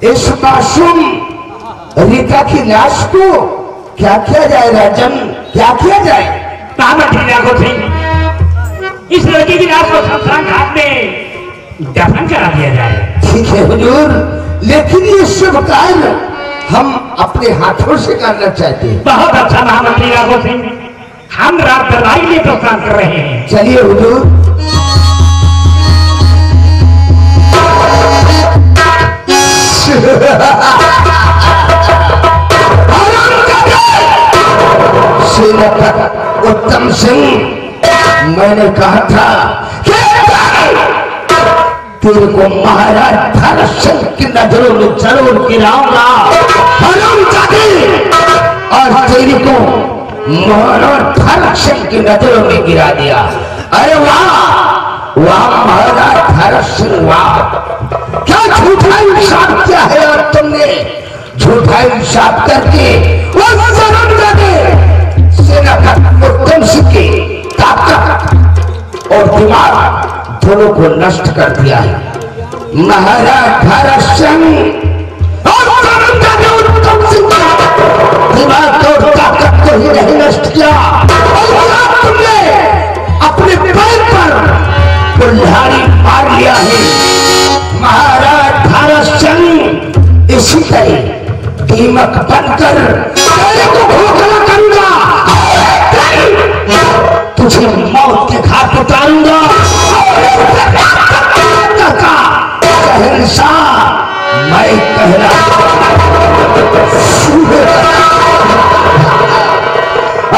इस मासूम रीता की लाश को क्या किया जाए राजन, क्या किया जाए? इस लड़की की लाश को शमशान घाट में दफन करा दिया जाए। ठीक है हुजूर, लेकिन ये शुभ कार्य हम अपने हाथों से करना चाहते हैं। बहुत अच्छा महामंत्री राघव सिंह, हम रात दरबार के लिए प्रस्थान कर रहे हैं। चलिए हुजूर। उत्तम सिंह, मैंने कहा था कि तेरे को महाराज भरत सिंह की नजरों में जरूर गिराऊंगा और तेरे को महाराज भरत सिंह की नजरों में गिरा दिया। अरे वाह वाह महाराज भरत सिंह, वाह क्या झूठा इंसाफ किया है। और तुमने झूठा इंसाफ करके उत्तम सिंह की ताकत और दिमाग दोनों को नष्ट कर दिया है। महाराज भरत सिंह और उत्तम सिंह दिमाग और ताकत को ही नहीं नष्ट किया, तुमने अपने पैर पर कुल्हाड़ी मार लिया है। महाराज भरत सिंह इसी तरह दीमक बनकर तेरे को खोखला करूंगा, तुझे मौत के घाट उतारूंगा। मैं कह रहा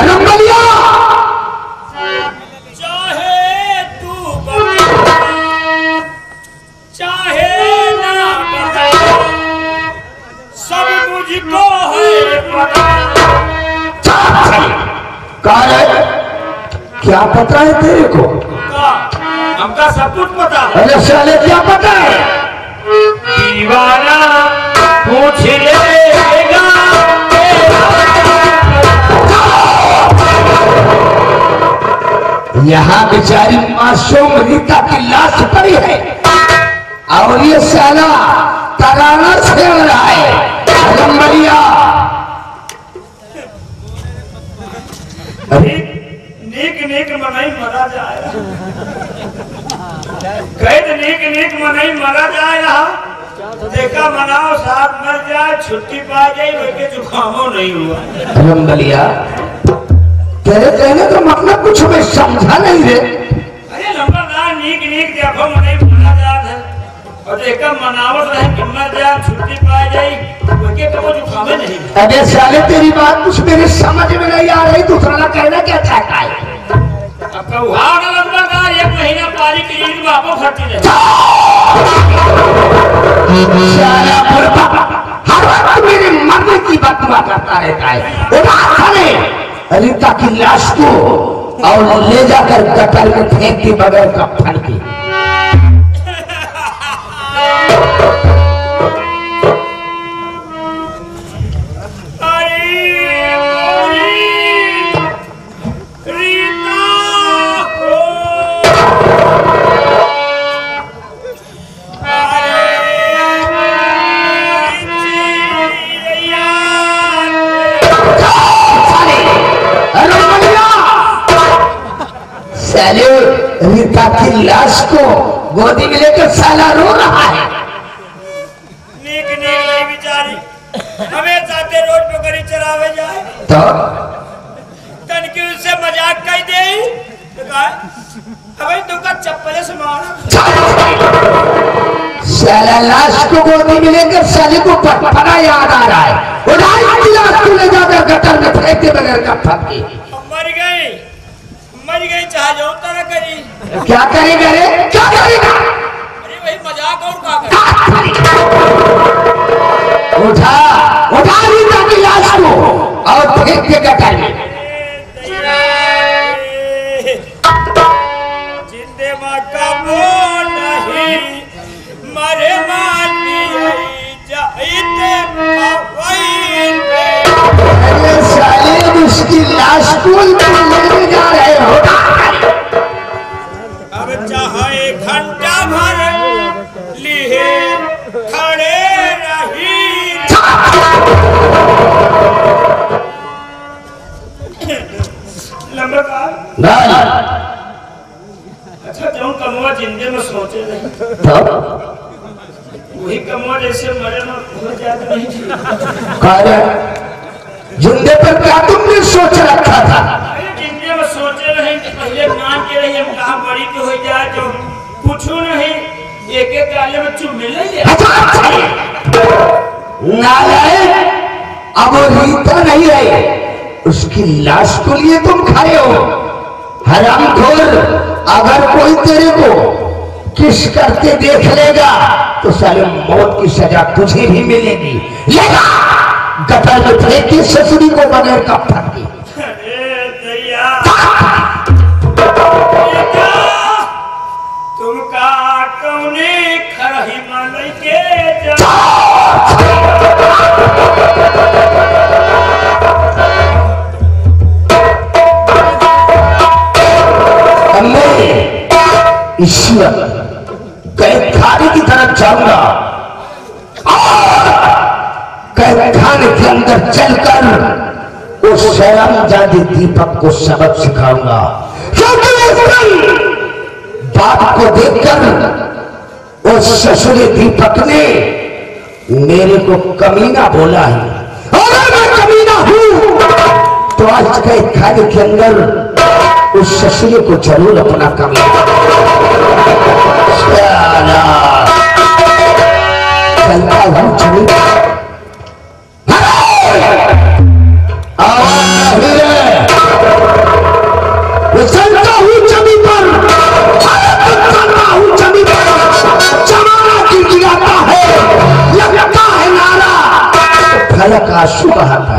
रंगलिया, चाहे तू चाहे ना बता, सब मुझको है पता। क्या पता है तेरे को? हमका सब कुछ पता। अरे साले क्या पता है? दीवाना पूछ लेगा यहाँ बेचारी मासूम रीता की लाश पड़ी है और ये साला तराना छेड़ रहा है। नीक नीक मनाई मरा जाए, कैद नीक नीक मनाई मरा जाए। देखा मनाओ साथ मर जाए, छुट्टी पा जाए, लेके जुकामो नहीं हुआ। रंगलिया, तेरे कहने का मतलब कुछ मैं समझा नहीं रे। अरे नंबरदार, नीक नीक देखो मनाई मरा जात है और देखा मनावत रहे कि मर जाए, छुट्टी पा जाए, लेके कबो जुकामे नहीं। अरे साले तेरी बात कुछ मेरे समझ में नहीं आ रही, दूसरा कहना क्या चाहता है? नंबरदार, 1 महीना पारी के लिए बापो खर्ची रहे। हर वक्त मेरे मरने की बददुआ करता रहता है। रीता की लाश को और ले जाकर गटर में फेंक दी बगैर कफन की। रीता की लाश को गोदी में लेकर साला रो रहा है। नीक नीक बेचारी हमें चाहते रोड पे गरी चलावे जाए तो तनकी उससे मजाक कर दे तो कहा हमें तुमका चप्पले से मारा। साला लाश को गोदी में लेकर साले को पटपटा याद आ रहा है। लाश को ले जाकर गटर में फेंक दे बगैर कफन की। मर गई चाहे जो तरह करी। क्या करेगा रे? क्या करेगा? अरे भाई मजाक और क्या करेगा? उठा उठा रीता की लाश को और फेंक के गटर में। जिंदे माँ का बोल नहीं मरे मानी जाइते अरे साले उसकी लाश को लेने जा रहे हो। अब चाहे घंटा नहीं अच्छा जो कमुआ जिंदे में सोचे नहीं तो वही कमुआ जैसे मरे में हो जाता नहीं थी। कार्य जिंदे पर क्या तुमने सोच रखा था? अरे जिंदे में सोचे नहीं कि पहले मान के रही हम कहाँ बड़ी तो हो जाए तो पूछू नहीं एक एक गाले में चुप मिल नहीं नालायक, अब वो रीता नहीं है, उसकी लाश को लिए तुम खाए हो। हरामखोर, अगर कोई तेरे को किस करते देख लेगा तो साले मौत की सजा तुझे भी मिलेगी। लेगा गटर में फेंकी ससुरी को बगैर कफन की। अरे दैया तुम का कौने खरही मालई के जा ईश्वर कैदखाने की तरफ जाऊंगा और कैदखाने के अंदर चलकर वो शर्मजादी दीपक को सबक सिखाऊंगा, क्योंकि बाप को देखकर उस ससुरे दीपक ने मेरे को कमीना बोला है। अगर मैं कमीना हूं तो आज कैदखाने के अंदर उस ससुरे को जरूर अपना कमीना चलता हूं चली चलता हूं जमी पर, चलता हूं जमी पर, जमाना गिड़गिड़ाता है, लगता है नारा, फलक आंसू बहाता,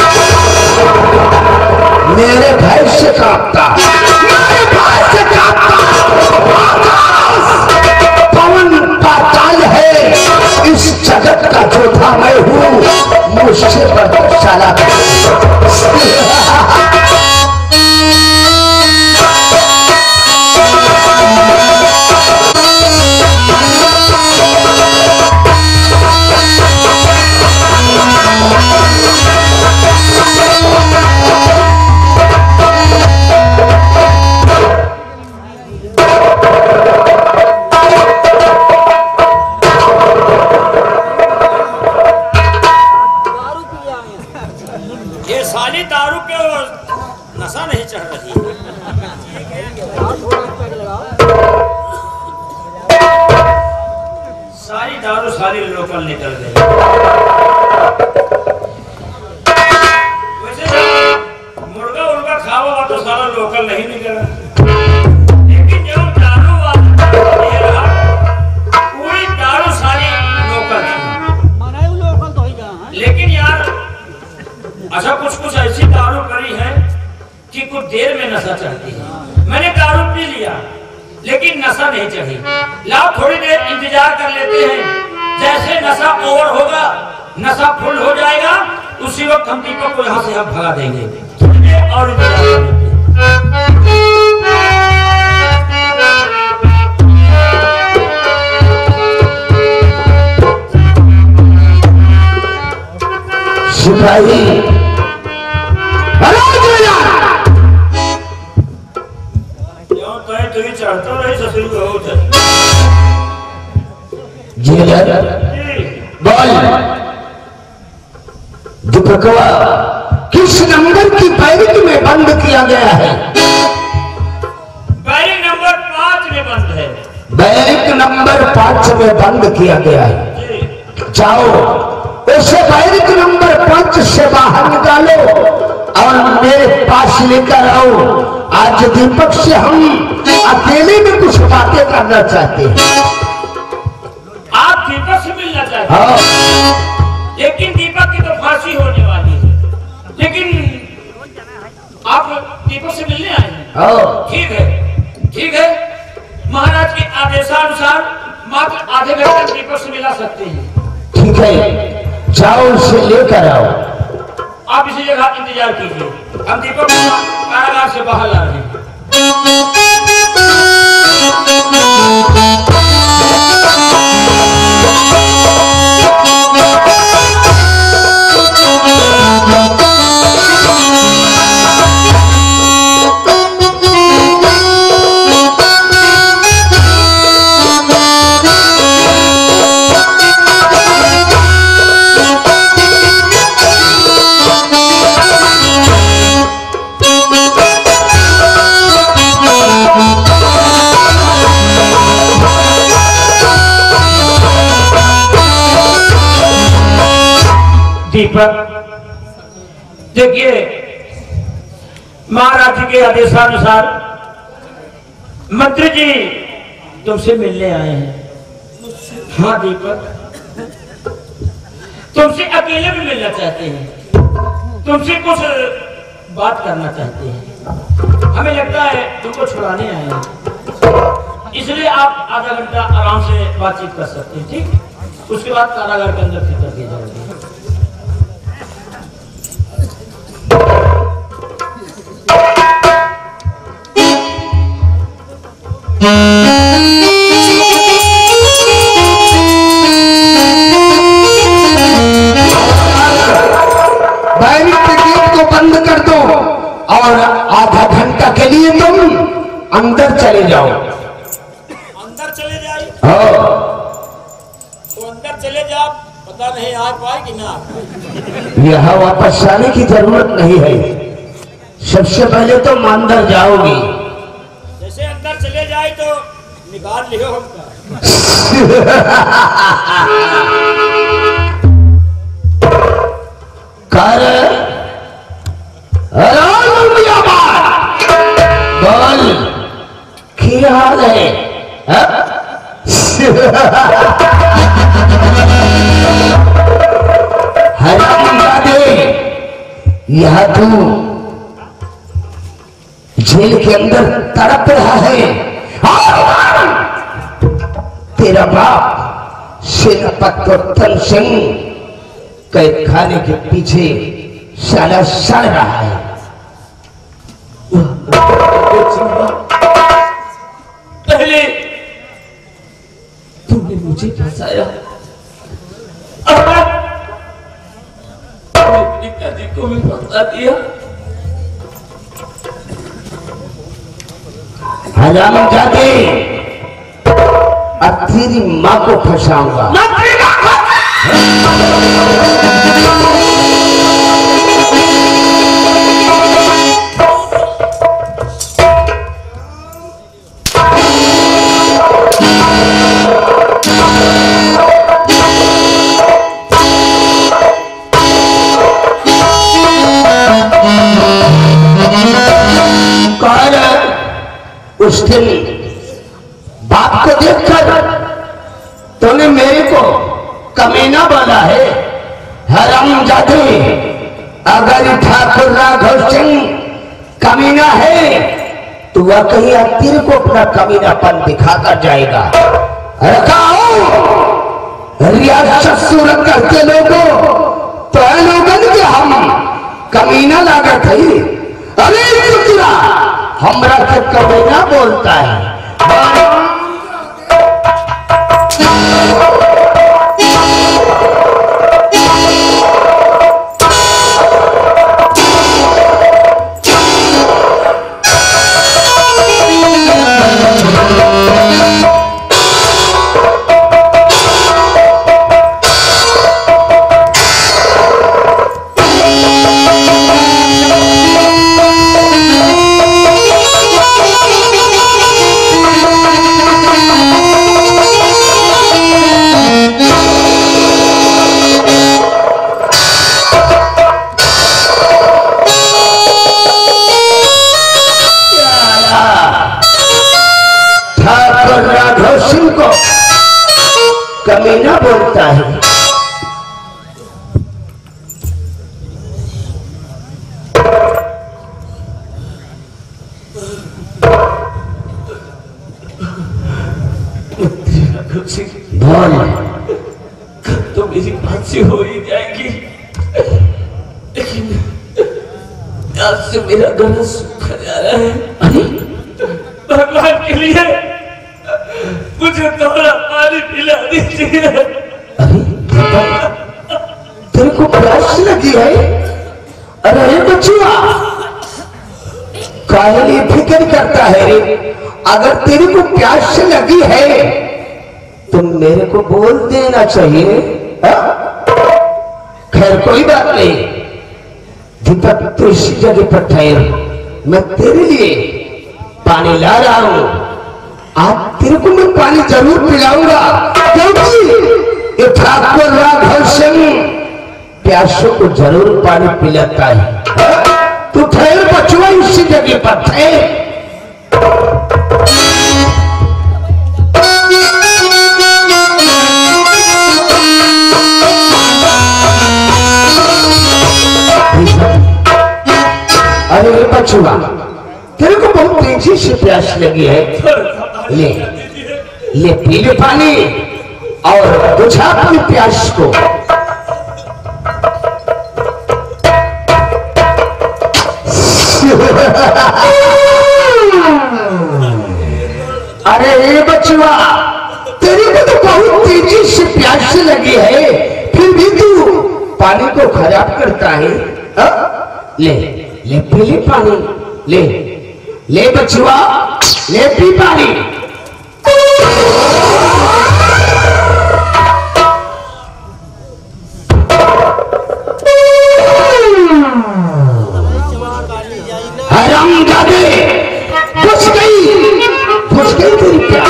मेरे भय से कांपता, मेरे भय से कांपता, पवन पाताल है, इस जगत का जोधा मैं हूं, मुझसे बदशाला नशा नहीं चढ़ रही। सारी दारू सारी लोकल निकल गई। वैसे मुर्गा उर्गा खाओगा तो सारा लोकल नहीं निकला, लेकिन जब दारू वाला पूरी दारू सारी लोकल थी। लोकल तो ही, लेकिन यार अच्छा कुछ ऐसी दारू पड़ी है कि कुछ देर में नशा चढ़ती है। मैंने दारू पी लिया लेकिन नशा नहीं चढ़ी। लाओ थोड़ी देर इंतजार कर लेते हैं, जैसे नशा ओवर होगा, नशा फुल हो जाएगा, उसी वक्त हम दीपक को यहाँ से हम भगा देंगे। थोड़ी देर और इंतजार कर लेते हैं। सिपाही चढ़ता रही ससुर बहुत बोल दीपकवा किस नंबर की बैरिक में बंद किया गया है? बैरिक नंबर 5 में बंद है। बैरिक नंबर 5 में बंद किया गया है। जाओ उसे बैरिक नंबर 5 से बाहर निकालो और मेरे पास लेकर आओ। आज दीपक से हम अकेले में कुछ बातें करना चाहते हैं। आप दीपक से मिलना चाहते हैं? हाँ। लेकिन दीपक की तो फांसी होने वाली है, लेकिन आप दीपक से मिलने आए हैं? हाँ। ठीक है, महाराज के आदेशानुसार मात्र आधे घंटे तक दीपक से मिला सकते हैं। ठीक है, जाओ उसे लेकर आओ। आप इसी जगह इंतजार कीजिए, हम दीपक कारागार से बाहर ला रहे हैं। दीपक, देखिए महाराज जी के आदेशानुसार मंत्री जी तुमसे मिलने आए हैं। हाँ दीपक, तुमसे अकेले भी मिलना चाहते हैं, तुमसे कुछ बात करना चाहते हैं। हमें लगता है तुमको छुड़ाने आए हैं, इसलिए आप आधा घंटा आराम से बातचीत कर सकते हैं, ठीक? उसके बाद कारागार के अंदर फिर कर दिया जाएगा। गेट को बंद कर दो और आधा घंटा के लिए तुम अंदर चले जाओ। अंदर चले जाए? तो अंदर चले जाओ, पता नहीं आ पाए कि ना आ पाए। यहाँ वापस आने की जरूरत नहीं है, सबसे पहले तुम अंदर जाओगी। जैसे अंदर चले जाए तो निकाल लियो हमका। कर बोल क्या हाल है? यह तू जेल के अंदर तड़प रहा है। तेरा बाप सेनापति सिंह कैद खाने के पीछे साला सड़ रहा है। पहले तुमने मुझे फंसाया, अपने पिताजी को भी फंसा दिया। हजाम जाके अब तेरी माँ को फंसाऊंगा। उस दिन बाप को देखकर तूने मेरे को कमीना बोला है। हरामजादे, अगर ठाकुर राघव सिंह कमीना है तो वह कहीं अब तेरे को अपना कमीनापन दिखाकर जाएगा। रियासत सूरत करते लोगों तो लोगन के हम कमीना लागत है। अरे कुतरा हमरा के कमीना बोलता है। कमीना बोलता है। बोल, तो मेरी फांसी हो ही जाएगी, लेकिन आज से मेरा गला सूखा जा रहा है। अरे भगवान के लिए मुझे थोड़ा पानी पिला दीजिए। अरे तेरे को प्यास लगी है? अरे बचुआ, काहे फिक्र करता है रे? अगर तेरे को प्यास लगी है तो मेरे को बोल देना चाहिए। खैर कोई बात नहीं, दीपक तो इसी जगह पर ठहर, मैं तेरे लिए पानी ला रहा हूं। आज तेरे को मैं पानी जरूर पिलाऊंगा, क्योंकि ये ठाकुर राघव सिंह प्यासों को जरूर पानी पिलाता है। तू ठहर बचुआ, इसी जगह पर ठहर। अरे बचुआ, तेरे को बहुत तेजी से प्यास लगी है, ले ले पी ले पानी और बुझा अपनी प्यास को। अरे बचुआ, तेरे को तो बहुत तेजी से प्यास लगी है, फिर भी तू पानी को खराब करता है। ले ले पी ले पानी, ले ले बचुआ, ले पी पानी। हरामजादे, घुस गई तेरी प्यास।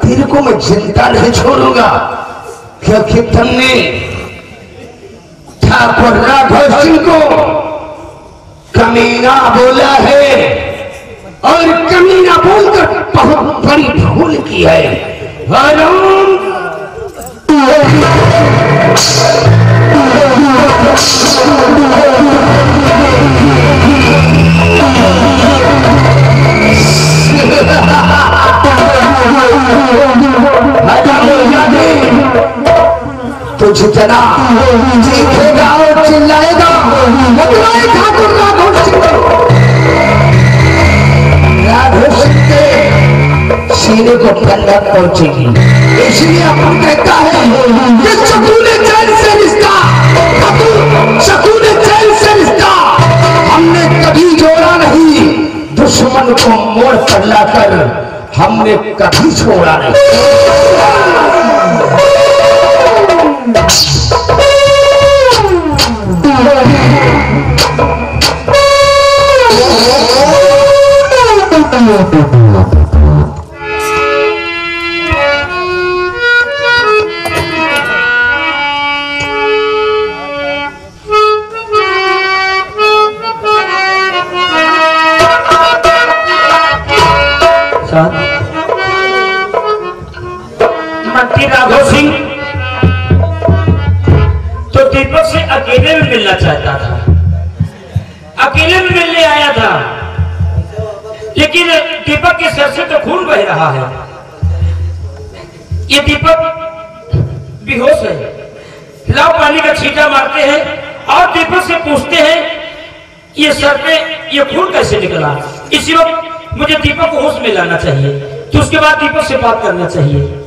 तेरे को मैं जिंदा नहीं छोड़ूंगा, क्योंकि तुमने ठाकुर राघव सिंह को कमीना बोला है और कमीना बोलकर बहुत बड़ी भूल की है। तो जितना चीखेगा और चिल्लाएगा उतना ही ठाकुर राघव सिंह के सीने को ठंडक पहुंचेगी। इसलिए अपन कहता है कि सकूने चैन से रिश्ता, सकूने चैन से रिश्ता हमने कभी जोड़ा नहीं, दुश्मन को मोड़ पर लाकर हमने कभी छोड़ा नहीं। मंत्री राघव सिंह तो दीपक से अकेले में मिलना चाहता था, अकेले में मिलने आया था, लेकिन दीपक के सर से तो खून बह रहा है। ये दीपक बेहोश है। लाओ पानी का छींटा मारते हैं और दीपक से पूछते हैं ये सर पे ये खून कैसे निकला। इसी वक्त मुझे दीपक को होश में लाना चाहिए, तो उसके बाद दीपक से बात करना चाहिए।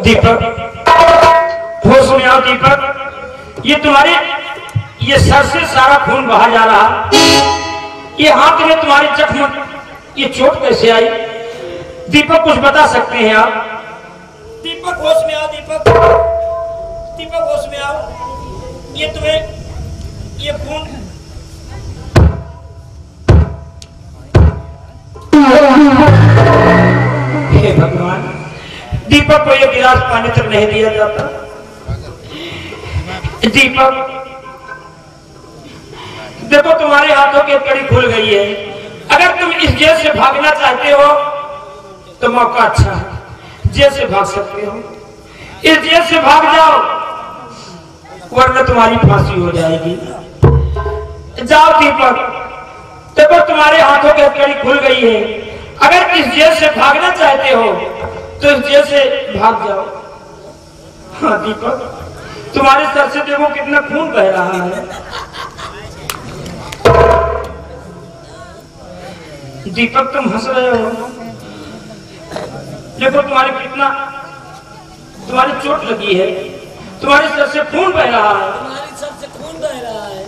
दीपक, होश में आओ दीपक। ये तुम्हारे ये सर से सारा खून बहा जा रहा, ये हाथ में तुम्हारे जख्म, ये चोट कैसे आई? दीपक कुछ बता सकते हैं आप? दीपक होश में आओ दीपक, दीपक होश में आओ। ये तुम्हें ये खून दीपक को एक गिलास पानी तक नहीं दिया जाता। दीपक देखो तुम्हारे हाथों की कड़ी खुल गई है। अगर तुम इस जेल से भागना चाहते हो तो मौका अच्छा है, जेल से भाग सकते हो। इस जेल से भाग जाओ वरना तुम्हारी फांसी हो जाएगी। जाओ दीपक, देखो तुम्हारे हाथों की कड़ी खुल गई है। अगर इस जेल से भागना चाहते हो तो इस जेल से भाग जाओ। हाँ दीपक, तुम्हारे सर से देखो कितना खून बह रहा है। दीपक तुम हंस रहे हो, देखो तुम्हारी चोट लगी है, तुम्हारे सर से खून बह रहा है। तुम्हारी सर से खून बह रहा है।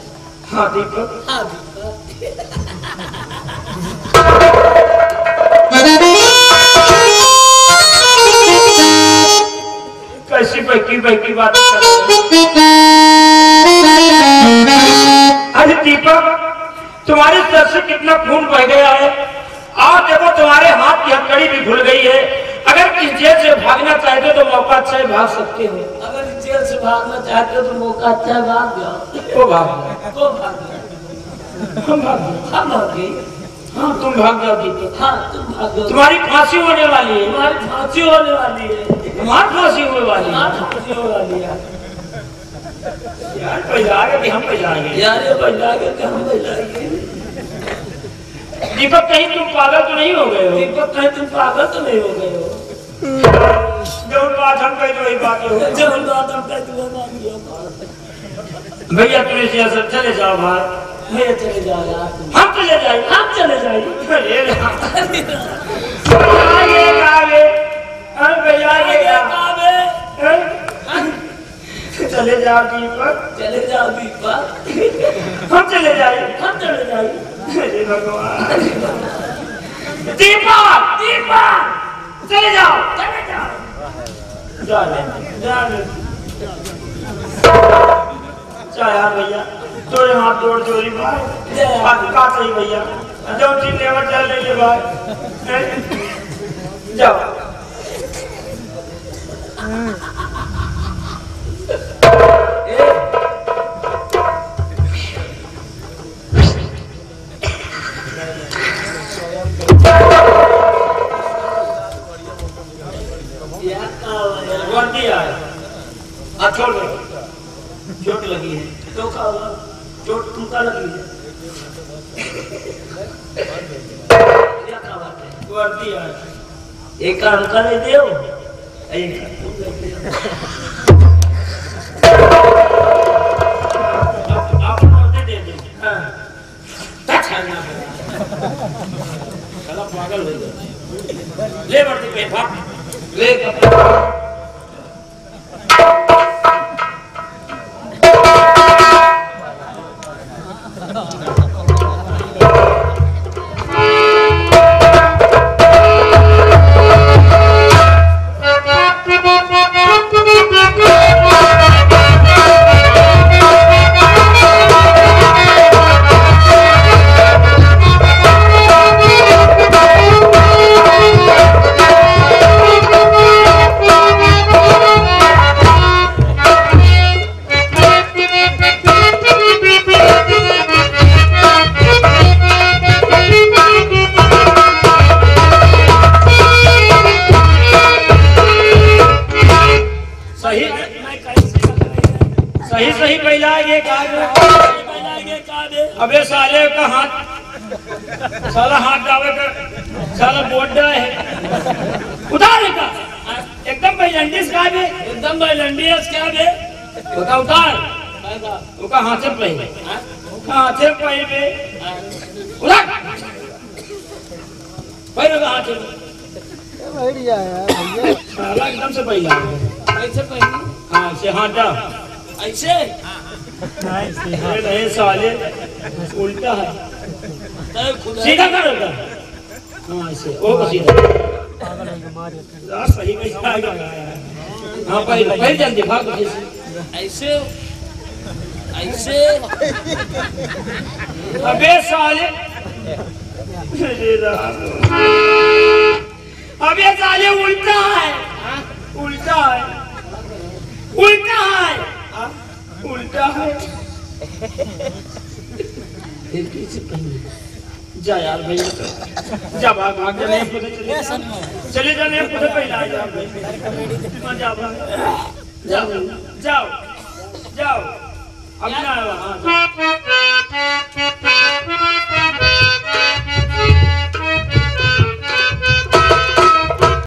हाँ दीपक, हाँ दीपक। कैसी बहकी बात कर रहे हो? अरे दीपक, तुम्हारे सर से कितना खून बह गया है और देखो तुम्हारे हाथ की हथकड़ी भी खुल गई है। अगर इस जेल से भागना चाहते हो तो मौका अच्छा है, भाग सकते हो। अगर इस जेल से भागना चाहते हो तो मौका अच्छा है, भाग जाओ। तो भाग जाओ। तो भाग जाओ। हम भाग जाओ। हम भाग गए। हाँ तुम भाग जाओ दीपक। हाँ तुम भाग जाओ। तुम्हारी फांसी होने वाली है। तुम्हारी फांसी होने वाली है। तुम्हारी फांसी होने वाली है। तुम्हारी फांसी होने वाली है। यार पैसा आगे कि हम पैसा आगे। यार ये बजा के कि हम बजाएंगे। दीपक कहीं तुम पागल तो नहीं हो गए हो? दीपक कहीं तुम पागल तो नहीं हो गए हो? जो बात हम कही तो वही बात हो। जो बात हम कही तो वो मान लिया। भैया तुम इस से चले जाओ बाहर। भैया चले जाओ यार। हम चले जाएंगे। हम चले जाएंगे। चले जाओ दीपक। चले जाओ दीपक। हम चले जाएंगे। हम चले जाएंगे। अरे भगवान। दीपक दीपक चले जाओ। चले जाओ। जाने चाहे यार भैया थोड़े हाथ जोड़ जोड़ी भाई का सही भैया जो चीज लेवर चल रही है भाई। जाओ वर्दी आए। छोड़ दो, चोट लगी है। तो का चोट तुमका लगी है। क्या का बात है? वर्दी आए। एक काम कर दे हो। आप वर्दी दे दे। हाँ चला पागल हो गया। ले वर्दी पे भाग ले कपड़ा। सही पहला ये अबे साले का हाथ साला हाथ डावे का साला बोडा है उतार का एकदम बैलंडिस का है एकदम बैलंडियस क्या बे? उतार उतार उका हाथ से पहले हाथ से पहले उतार पहले का हाथ से बढ़िया है भैया। साला एकदम से पहला कैसे पहनी? हाँ से हाथ डाल ऐसे नहीं साले उल्टा है सीधा करोगा। हाँ ऐसे ओ को सीधा यार सही में आएगा। हाँ पहले जल्दी भाग ऐसे ऐसे अबे साले अबे साले उल्टा है उल्टा है उल्टा है उल्टा है जा यार भाई जा भाग भाग जा नहीं चले जा नहीं पूछे पहले आ जा जा जाओ जाओ जाओ अपना